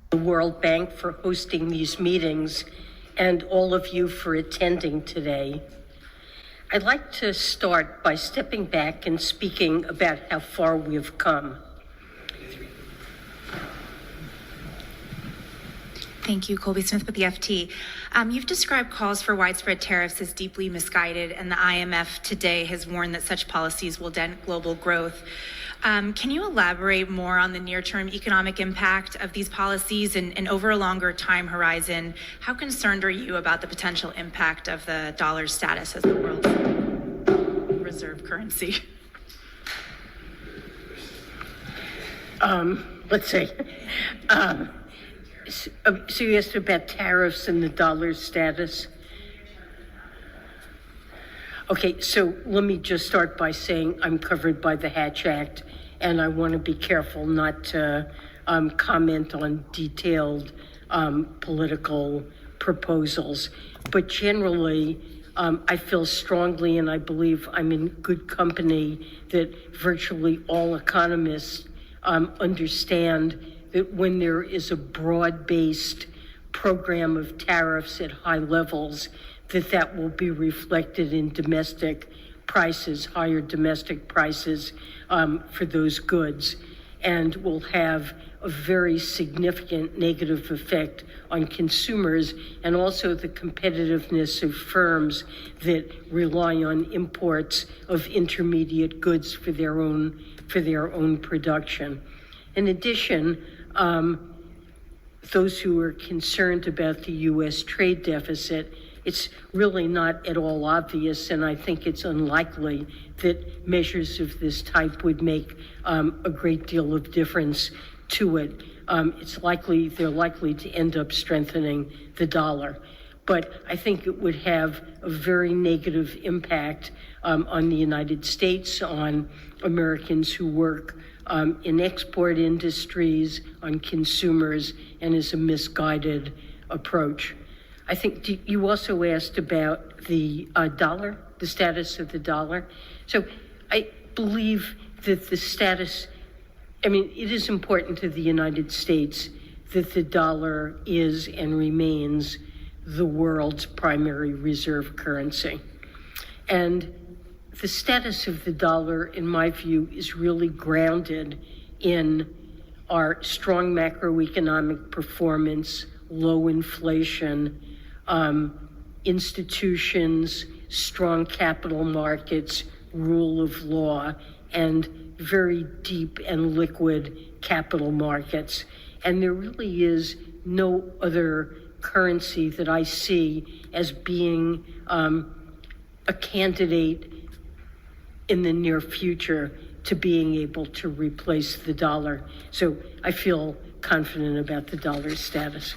the World Bank for hosting these meetings and all of you for attending today. I'd like to start by stepping back and speaking about how far we've come. Thank you. Colby Smith with the FT. You've described calls for widespread tariffs as deeply misguided, and the IMF today has warned that such policies will dent global growth. Can you elaborate more on the near-term economic impact of these policies and over a longer time horizon? How concerned are you about the potential impact of the dollar's status as the world's reserve currency? Let's see. So you asked about tariffs and the dollar's status? Okay, so let me just start by saying I'm covered by the Hatch Act, and I want to be careful not to comment on detailed political proposals. But generally, I feel strongly, and I believe I'm in good company, that virtually all economists understand that when there is a broad-based program of tariffs at high levels, that will be reflected in domestic prices, higher domestic prices for those goods, and will have a very significant negative effect on consumers and also the competitiveness of firms that rely on imports of intermediate goods for their own production. In addition, those who are concerned about the U.S. trade deficit, it's really not at all obvious, and I think it's unlikely that measures of this type would make a great deal of difference to it. They're likely to end up strengthening the dollar. But I think it would have a very negative impact on the United States, on Americans who work in export industries, on consumers, and is a misguided approach. I think you also asked about the dollar, the status of the dollar. So I believe that the status, it is important to the United States that the dollar is and remains the world's primary reserve currency. And the status of the dollar, in my view, is really grounded in our strong macroeconomic performance, low inflation, institutions, strong capital markets, rule of law, and very deep and liquid capital markets. And there really is no other currency that I see as being a candidate in the near future to being able to replace the dollar. So I feel confident about the dollar's status.